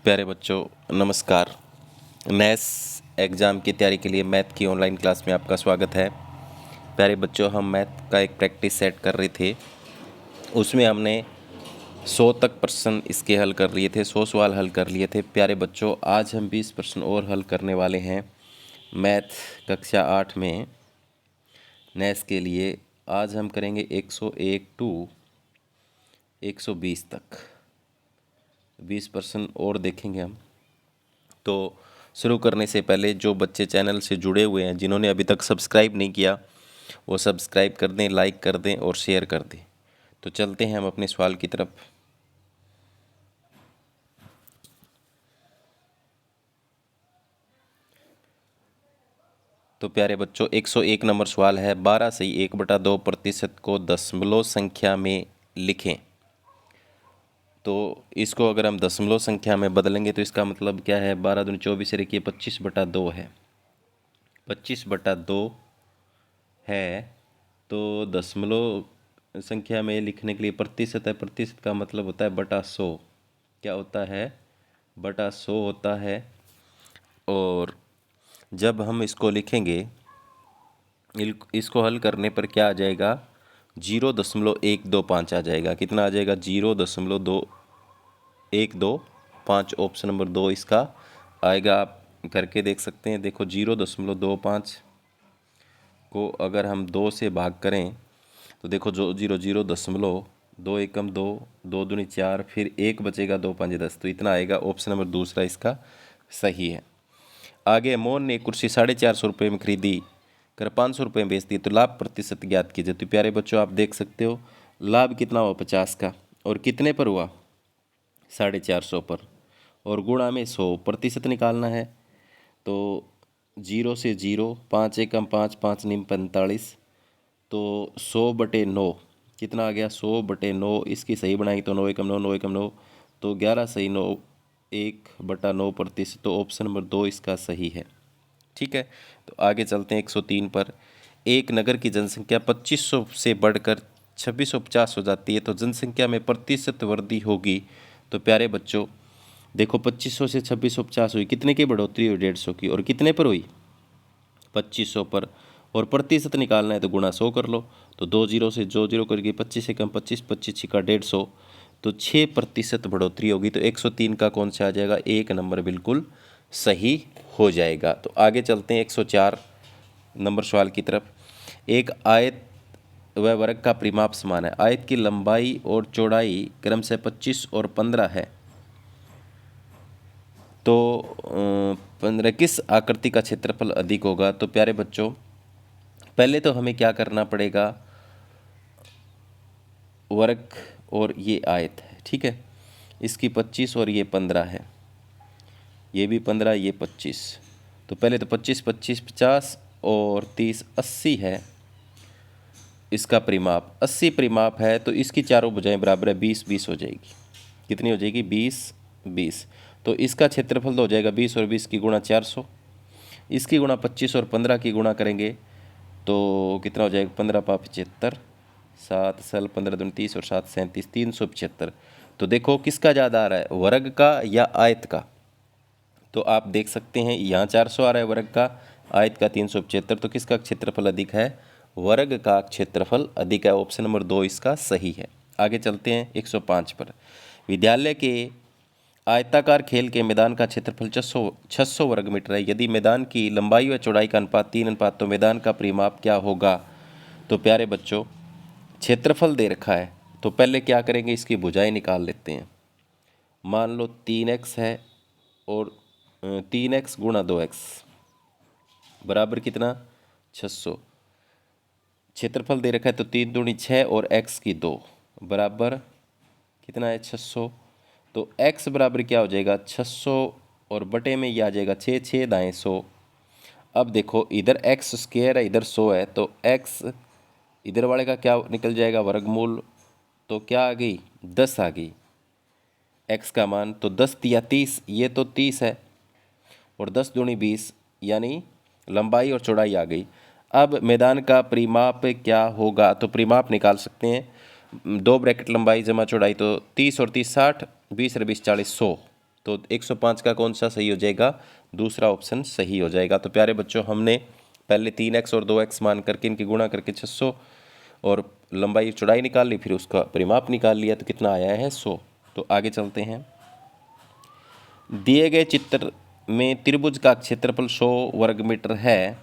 प्यारे बच्चों नमस्कार। नेस एग्ज़ाम की तैयारी के लिए मैथ की ऑनलाइन क्लास में आपका स्वागत है। प्यारे बच्चों, हम मैथ का एक प्रैक्टिस सेट कर रहे थे, उसमें हमने 100 तक प्रश्न इसके हल कर लिए थे, 100 सवाल हल कर लिए थे। प्यारे बच्चों, आज हम 20 प्रश्न और हल करने वाले हैं मैथ कक्षा 8 में नेस के लिए। आज हम करेंगे 101 टू 120 तक 20 प्रश्न और देखेंगे हम। तो शुरू करने से पहले जो बच्चे चैनल से जुड़े हुए हैं, जिन्होंने अभी तक सब्सक्राइब नहीं किया, वो सब्सक्राइब कर दें, लाइक कर दें और शेयर कर दें। तो चलते हैं हम अपने सवाल की तरफ। तो प्यारे बच्चों, 101 नंबर सवाल है, 12 से 1/2% को दशमलव संख्या में लिखें। तो इसको अगर हम दशमलव संख्या में बदलेंगे तो इसका मतलब क्या है, 12 दूनी 24 रखिए 25/2 है, 25/2 है। तो दशमलव संख्या में लिखने के लिए प्रतिशत है, प्रतिशत का मतलब होता है बटा 100। क्या होता है? बटा 100 होता है। और जब हम इसको लिखेंगे, इसको हल करने पर क्या आ जाएगा, 0.125 आ जाएगा। कितना आ जाएगा? 0.125। ऑप्शन नंबर 2 इसका आएगा। आप करके देख सकते हैं। देखो, 0.25 को अगर हम 2 से भाग करें तो देखो, जो 0.2 एकम 2, 2 दूनी 4, फिर 1 बचेगा, 2 5 10, तो इतना आएगा। ऑप्शन नंबर दूसरा इसका सही है। आगे, मोहन ने कुर्सी 450 रुपये में खरीदी कर 500 रुपये में बेच दी, तो लाभ प्रतिशत ज्ञात कीजिए। तो प्यारे बच्चों, आप देख सकते हो लाभ कितना हुआ 50 का, और कितने पर हुआ 450 पर, और गुणा में 100, प्रतिशत निकालना है। तो 0 से 0, 5 एकम 5, 5 निम 45, तो 100/9 कितना आ गया? 100/9। इसकी सही बनाई तो 9 एकम 9, 9 एकम 9, तो 11 सही 9, 1/9%। तो ऑप्शन नंबर 2 इसका सही है। ठीक है, तो आगे चलते हैं 103 पर। एक नगर की जनसंख्या 2500 से बढ़कर 2650 हो जाती है, तो जनसंख्या में प्रतिशत वृद्धि होगी। तो प्यारे बच्चों देखो, 2500 से 2650 हुई, कितने की बढ़ोतरी हुई? 150 की। और कितने पर हुई? 2500 पर। और प्रतिशत निकालना है तो गुणा 100 कर लो। तो 2 जीरो से 2 जीरो करके 25 एकम 25, 25 छिका 150, तो 6% बढ़ोतरी होगी। तो 103 का कौन सा आ जाएगा? एक नंबर बिल्कुल सही हो जाएगा। तो आगे चलते हैं 104 नंबर सवाल की तरफ। एक आयत व वर्ग का परिमाप समान है। आयत की लंबाई और चौड़ाई क्रम से 25 और 15 है, तो 15 किस आकृति का क्षेत्रफल अधिक होगा? तो प्यारे बच्चों, पहले तो हमें क्या करना पड़ेगा, वर्ग और ये आयत है, ठीक है, इसकी 25 और ये 15 है, ये भी 15, ये 25। तो पहले तो 25 25 50 और 30 80 है इसका परिमाप। 80 परिमाप है, तो इसकी चारों भुजाएं बराबर है, 20 20 हो जाएगी। कितनी हो जाएगी? 20 20। तो इसका क्षेत्रफल तो हो जाएगा 20 और 20 की गुणा 400, इसकी गुणा 25 और 15 की गुणा करेंगे तो कितना हो जाएगा? 15 पा 75, 7 सल 15 दूनी 30 और 7 37, 375। तो देखो किसका ज़्यादा आ रहा है, वर्ग का या आयत का? तो आप देख सकते हैं यहाँ 400 आ रहा है वर्ग का, आयत का 375। तो किसका क्षेत्रफल अधिक है? वर्ग का क्षेत्रफल अधिक है। ऑप्शन नंबर 2 इसका सही है। आगे चलते हैं 105 पर। विद्यालय के आयताकार खेल के मैदान का क्षेत्रफल 600 वर्ग मीटर है। यदि मैदान की लंबाई व चौड़ाई का अनुपात 3 अनुपात, तो मैदान का परिमाप क्या होगा? तो प्यारे बच्चों, क्षेत्रफल दे रखा है, तो पहले क्या करेंगे, इसकी भुजाएं निकाल लेते हैं। मान लो 3x है और 3x गुणा 2x बराबर कितना? 600। क्षेत्रफल दे रखा है, तो 3 दूनी 6 और x की 2 बराबर कितना है? 600। तो x बराबर क्या हो जाएगा? 600 और बटे में ये आ जाएगा 6, 6 दाएँ 100। अब देखो, इधर x स्क्वायर है, इधर 100 है, तो x इधर वाले का क्या निकल जाएगा? वर्गमूल। तो क्या आ गई? 10 आ गई x का मान। तो 10 या 30, ये तो 30 है, और 10 दूनी 20, यानी लंबाई और चौड़ाई आ गई। अब मैदान का परिमाप क्या होगा? तो परिमाप निकाल सकते हैं, 2 ब्रैकेट लंबाई जमा चौड़ाई, तो 30 और 30 60, 20 और 20 40 100। तो 105 का कौन सा सही हो जाएगा? दूसरा ऑप्शन सही हो जाएगा। तो प्यारे बच्चों, हमने पहले 3x और 2x मान करके इनकी गुणा करके 600 और लंबाई चौड़ाई निकाल ली, फिर उसका परिमाप निकाल लिया, तो कितना आया है? 100। तो आगे चलते हैं। दिए गए चित्र में त्रिभुज का क्षेत्रफल 100 वर्ग मीटर है,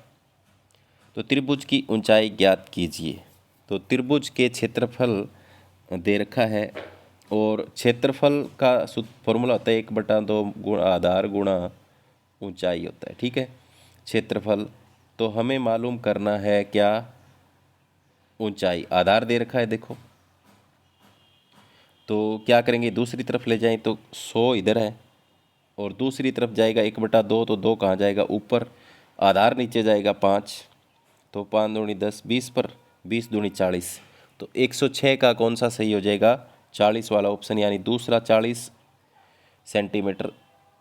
तो त्रिभुज की ऊंचाई ज्ञात कीजिए। तो त्रिभुज के क्षेत्रफल दे रखा है और क्षेत्रफल का फॉर्मूला होता है 1/2 गुणा आधार गुणा ऊंचाई होता है। ठीक है, क्षेत्रफल। तो हमें मालूम करना है क्या? ऊंचाई। आधार दे रखा है देखो, तो क्या करेंगे? दूसरी तरफ ले जाएं तो 100 इधर है और दूसरी तरफ जाएगा 1/2, तो 2 कहाँ जाएगा? ऊपर। आधार नीचे जाएगा 5, तो 5 दूनी 10, 20 पर 20 दूनी 40। तो 106 का कौन सा सही हो जाएगा? 40 वाला ऑप्शन, यानी दूसरा 40 सेंटीमीटर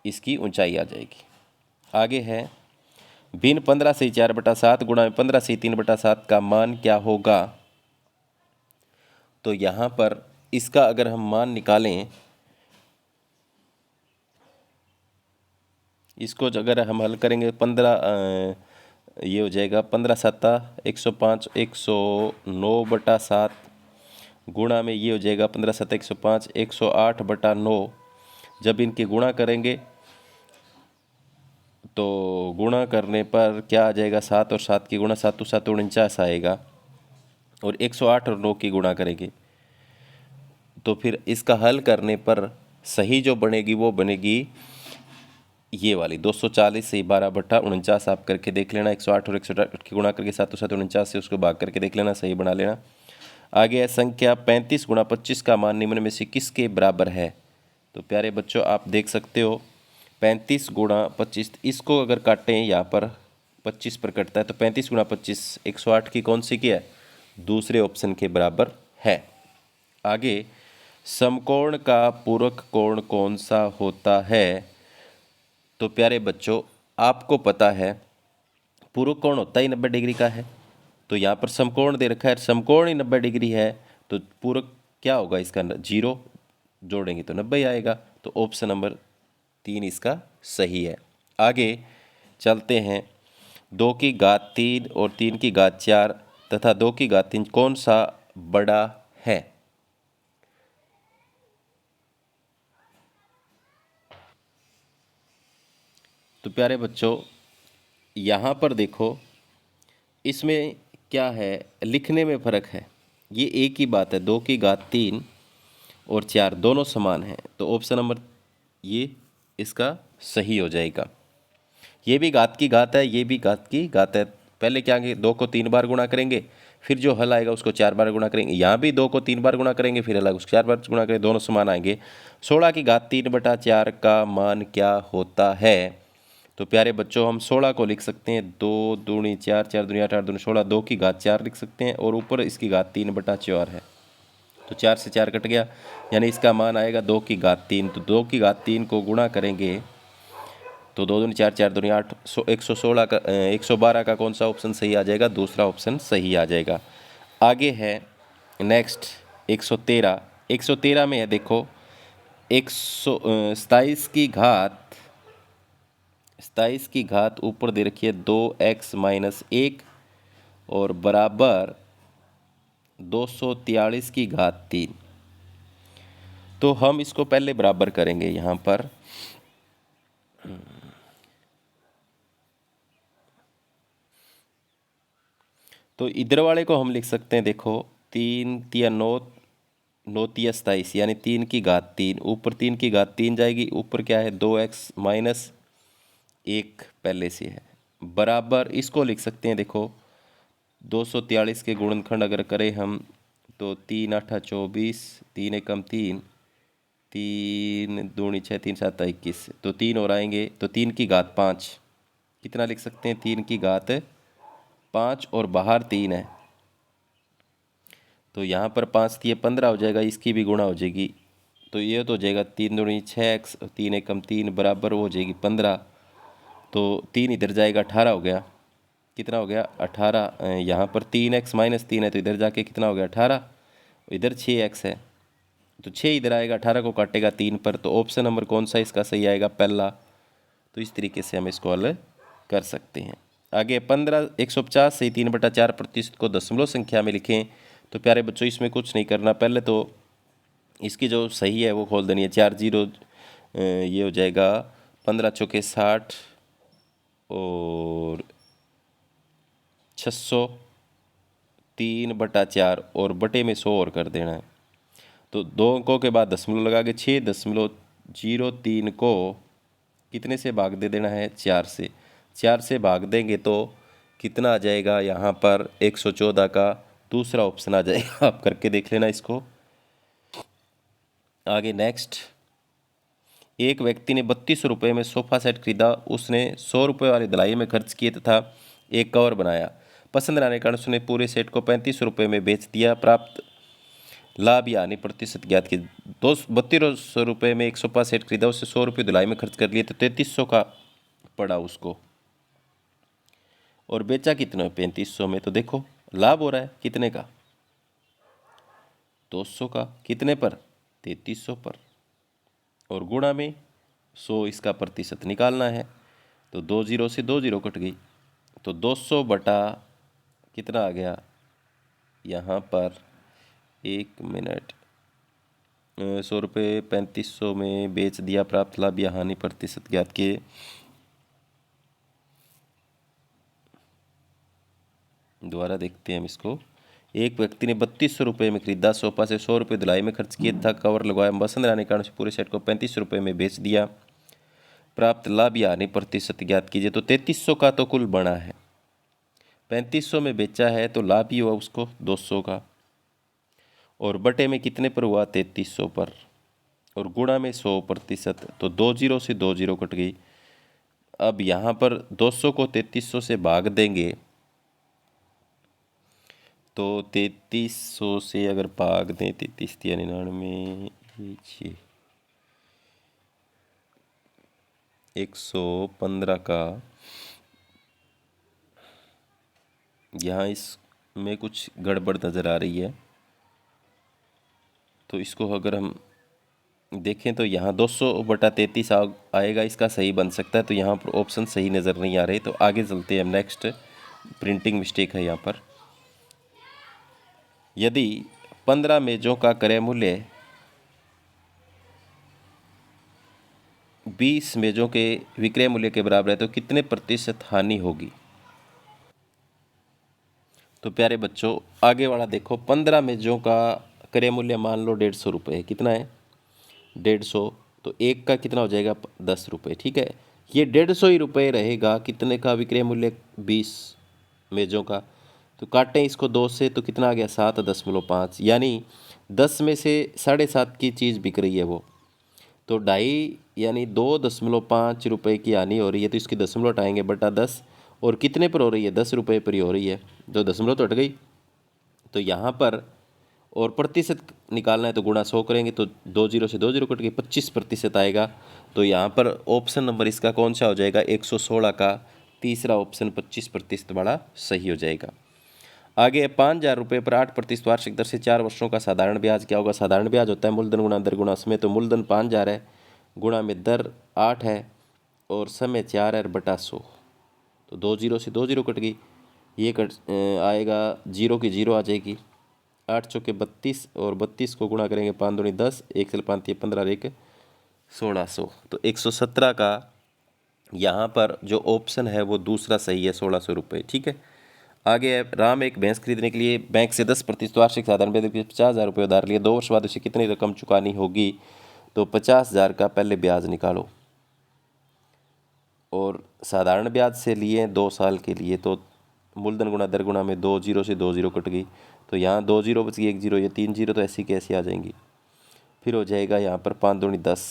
इसकी ऊंचाई आ जाएगी। आगे है, भिन्न 15 से 4/7 गुणा में 15 से 3/7 का मान क्या होगा? तो यहाँ पर इसका अगर हम मान निकालें, इसको अगर हम हल करेंगे 15 ये हो जाएगा 15 सत्ता 105, 109/7 गुणा में ये हो जाएगा 15 सत्ता 105, 108/9। जब इनके गुणा करेंगे तो गुणा करने पर क्या आ जाएगा? 7 और 7 की गुणा, 7 7 49 आएगा, और 108 और 9 की गुणा करेंगे तो फिर इसका हल करने पर सही जो बनेगी वो बनेगी ये वाली 240 से 12/49। आप करके देख लेना। 108 और 108 की गुणा करके 7 7 49 से उसको भाग करके देख लेना, सही बना लेना। आगे है संख्या 35 गुणा 25 का मान निम्न में से किसके बराबर है? तो प्यारे बच्चों, आप देख सकते हो 35 गुणा 25, इसको अगर काटें यहाँ पर 25 पर कटता है, तो 35 गुणा 25 108 की कौन सी की है? दूसरे ऑप्शन के बराबर है। आगे, समकोण का पूरक कोण कौन सा होता है? तो प्यारे बच्चों, आपको पता है पूरक कोण होता ही 90 डिग्री का है, तो यहाँ पर समकोण दे रखा है, समकोण ही 90 डिग्री है, तो पूरक क्या होगा इसका? 0 जोड़ेंगे तो 90 आएगा। तो ऑप्शन नंबर 3 इसका सही है। आगे चलते हैं। 2 की घात 3 और 3 की घात 4 तथा 2 की घात 3 कौन सा बड़ा है? तो प्यारे बच्चों, यहाँ पर देखो, इसमें क्या है? लिखने में फ़र्क है। ये एक ही बात है, 2 की घात 3 और 4 दोनों समान हैं, तो ऑप्शन नंबर ये इसका सही हो जाएगा। ये भी घात की घात है, ये भी घात की घात है। पहले क्या करेंगे? 2 को 3 बार गुणा करेंगे, फिर जो हल आएगा उसको 4 बार गुणा करेंगे। यहाँ भी 2 को 3 बार गुणा करेंगे, फिर हल आएगा उसको 4 बार गुणा करेंगे, दोनों समान आएंगे। 16 की घात 3/4 का मान क्या होता है? तो प्यारे बच्चों, हम 16 को लिख सकते हैं 2 दूनी 4, 4 दूनी 8, 8 दूनी 16, 2 की घात 4 लिख सकते हैं, और ऊपर इसकी घात 3/4 है, तो 4 से 4 कट गया, यानी इसका मान आएगा 2 की घात 3। तो 2 की घात 3 को गुणा करेंगे तो 2 दूनी 4, 4 दूनी 8, 116 का 112 का कौन सा ऑप्शन सही आ जाएगा? दूसरा ऑप्शन सही आ जाएगा। आगे है नेक्स्ट 113। 113 में है देखो 27 की घात 27 की घात ऊपर दे रखी है 2x-1 और बराबर 243 की घात 3। तो हम इसको पहले बराबर करेंगे यहाँ पर। तो इधर वाले को हम लिख सकते हैं, देखो 3 तिया 9, 9 तिया 27, यानी 3 की घात 3, ऊपर 3 की घात 3 जाएगी, ऊपर क्या है? 2x-1 पहले से है, बराबर इसको लिख सकते हैं। देखो 243 के गुणनखंड अगर करें हम तो 3 8 24, 3 एकम 3, 3 दूनी 6, 3 7 21, तो 3 और आएंगे, तो 3 की घात 5 कितना लिख सकते हैं? 3 की घात 5 और बाहर 3 है, तो यहाँ पर 5 तिये 15 हो जाएगा, इसकी भी गुणा हो जाएगी, तो ये तो हो जाएगा 3 दूनी 6x, 3 एकम 3 बराबर हो जाएगी 15, तो 3 इधर जाएगा 18 हो गया। कितना हो गया? 18। यहाँ पर 3x-3 है, तो इधर जाके कितना हो गया? 18। इधर 6x है, तो 6 इधर आएगा, 18 को काटेगा 3 पर, तो ऑप्शन नंबर कौन सा इसका सही आएगा? पहला। तो इस तरीके से हम इसको हल कर सकते हैं। आगे 15 150 से 3/4% को दशमलव संख्या में लिखें। तो प्यारे बच्चों इसमें कुछ नहीं करना, पहले तो इसकी जो सही है वो खोल देनी है। 4 जीरो ये हो जाएगा 15 चौके 60 और 600, 3/4 और बटे में 100 और कर देना है। तो 2 अंकों के बाद दशमलव लगा के 6.03 को कितने से भाग दे देना है? 4 से। 4 से भाग देंगे तो कितना आ जाएगा? यहाँ पर 114 का दूसरा ऑप्शन आ जाएगा। आप करके देख लेना इसको। आगे नेक्स्ट, एक व्यक्ति ने 32 रुपये में सोफ़ा सेट खरीदा। उसने 100 रुपये वाली धुलाई में खर्च किए तथा एक कवर बनाया। पसंद आने के कारण उसने पूरे सेट को 35 रुपये में बेच दिया। प्राप्त लाभ या हानि प्रतिशत ज्ञात की। 32 रुपये में एक सोफ़ा सेट खरीदा, उससे 100 रुपये धुलाई में खर्च कर लिए तो 3300 का पड़ा उसको, और बेचा कितना? 3500 में। तो देखो लाभ हो रहा है कितने का? 200 का। कितने पर? 3300 पर। और गुणा में 100 इसका प्रतिशत निकालना है। तो 2 जीरो से 2 जीरो कट गई, तो 200 बटा कितना आ गया यहाँ पर? 1 मिनट, 100 रुपये 3500 में बेच दिया। प्राप्त लाभ या हानि प्रतिशत ज्ञात किए। दोबारा देखते हैं हम इसको। एक व्यक्ति ने 3200 रुपये में खरीदा सोफा से 100 रुपये धुलाई में खर्च किया था, कवर लगवाया। पसंद आने के कारण पूरे सेट को 35 रुपये में बेच दिया। प्राप्त लाभ या हानि प्रतिशत ज्ञात कीजिए। तो 3300 का तो कुल बना है, 3500 में बेचा है तो लाभ ही हुआ उसको 200 का, और बटे में कितने पर हुआ? 3300 पर, और गुणा में 100%। तो 2 जीरो से 2 जीरो कट गई। अब यहाँ पर 200 को 3300 से भाग देंगे तो 3300 से अगर भाग दें 33 या 99 115 का, यहाँ इसमें कुछ गड़बड़ नज़र आ रही है। तो इसको अगर हम देखें तो यहाँ 200/33 आएगा, इसका सही बन सकता है। तो यहाँ पर ऑप्शन सही नज़र नहीं आ रहे। तो आगे चलते हैं हम। नेक्स्ट प्रिंटिंग मिस्टेक है यहाँ पर। यदि 15 मेज़ों का क्रय मूल्य 20 मेज़ों के विक्रय मूल्य के बराबर है तो कितने प्रतिशत हानि होगी? तो प्यारे बच्चों आगे वाला देखो। 15 मेज़ों का क्रय मूल्य मान लो 150 रुपये है। कितना है? 150। तो एक का कितना हो जाएगा? 10 रुपये। ठीक है, ये 150 ही रुपये रहेगा। कितने का विक्रय मूल्य? 20 मेज़ों का। तो काटें इसको 2 से तो कितना आ गया? 7.5, यानी 10 में से 7.5 की चीज़ बिक रही है वो। तो 2.5 यानी 2.5 रुपये की हानि हो रही है। तो इसकी दशमलव हटाएंगे बटा 10, और कितने पर हो रही है? 10 रुपये पर ही हो रही है। तो दशमलव तो हट गई। तो यहाँ पर और प्रतिशत निकालना है तो गुणा 100 करेंगे तो 2 जीरो से 2 जीरो कट के 25% आएगा। तो यहाँ पर ऑप्शन नंबर इसका कौन सा हो जाएगा? 116 का तीसरा ऑप्शन 25% वाला सही हो जाएगा। आगे 5000 रुपये पर 8% वार्षिक दर से 4 वर्षों का साधारण ब्याज क्या होगा? साधारण ब्याज होता है मूलधन गुणा दर गुणा समय। तो मूलधन 5000 है, गुणा में दर 8 है और समय 4 है बटा 100। तो 2 जीरो से 2 जीरो कट गई, ये कट आएगा, जीरो की जीरो आ जाएगी। 8 चौके 32 और 32 को गुणा करेंगे 5 दूनी 10, 1 से 5 15 1 1600। तो 117 का यहाँ पर जो ऑप्शन है वो दूसरा सही है, 1600 रुपये। ठीक है, आगे है। राम एक भैंस खरीदने के लिए बैंक से 10% वार्षिक साधारण ब्याज 50,000 रुपये उधार लिए। 2 वर्ष बाद उसे कितनी रकम चुकानी होगी? तो 50,000 का पहले ब्याज निकालो, और साधारण ब्याज से लिए 2 साल के लिए। तो मूलधन गुणा दर गुणा में 2 जीरो से 2 जीरो कट गई। तो यहाँ 2 जीरो बच गई, 1 जीरो, ये 3 जीरो, तो ऐसी कैसी आ जाएंगी। फिर हो जाएगा यहाँ पर 5 दूनी 10,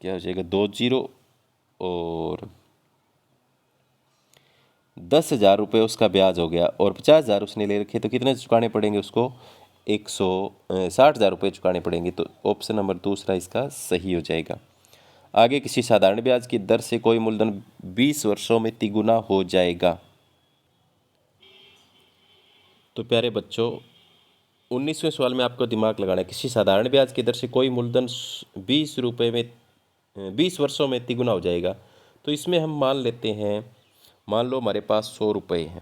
क्या हो जाएगा? 2 जीरो और 10,000 रुपये उसका ब्याज हो गया, और 50,000 उसने ले रखे। तो कितने चुकाने पड़ेंगे उसको? 160,000 रुपये चुकाने पड़ेंगे। तो ऑप्शन नंबर दूसरा इसका सही हो जाएगा। आगे किसी साधारण ब्याज की दर से कोई मूलधन 20 वर्षों में तिगुना हो जाएगा। तो प्यारे बच्चों 19वें सवाल में आपको दिमाग लगाना है। किसी साधारण ब्याज की दर से कोई मूलधन 20 रुपये में 20 वर्षों में तिगुना हो जाएगा। तो इसमें हम मान लेते हैं, मान लो हमारे पास 100 रुपये हैं,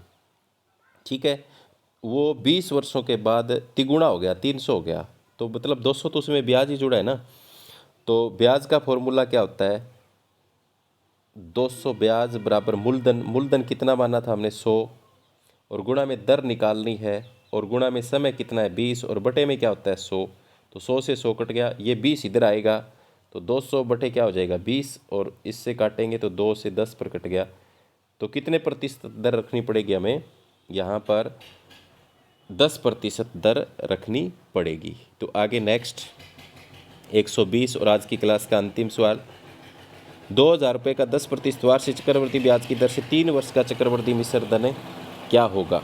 ठीक है। वो 20 वर्षों के बाद तिगुना हो गया, 300 हो गया, तो मतलब 200 तो उसमें ब्याज ही जुड़ा है ना। तो ब्याज का फॉर्मूला क्या होता है, 200 ब्याज बराबर मूलधन। मूलधन कितना माना था हमने, 100, और गुणा में दर निकालनी है, और गुणा में समय कितना है, 20, और बटे में क्या होता है, 100। तो 100 से 100 कट गया, ये 20 इधर आएगा, तो 200 बटे क्या हो जाएगा, 20, और इससे काटेंगे तो 2 से 10 पर कट गया। तो कितने प्रतिशत दर रखनी पड़ेगी हमें, यहाँ पर 10% दर रखनी पड़ेगी। तो आगे नेक्स्ट 120 और आज की क्लास का अंतिम सवाल, 2000 रुपये का 10% वार्षिक चक्रवृद्धि ब्याज की दर से 3 वर्ष का चक्रवृद्धि मिश्र धन क्या होगा।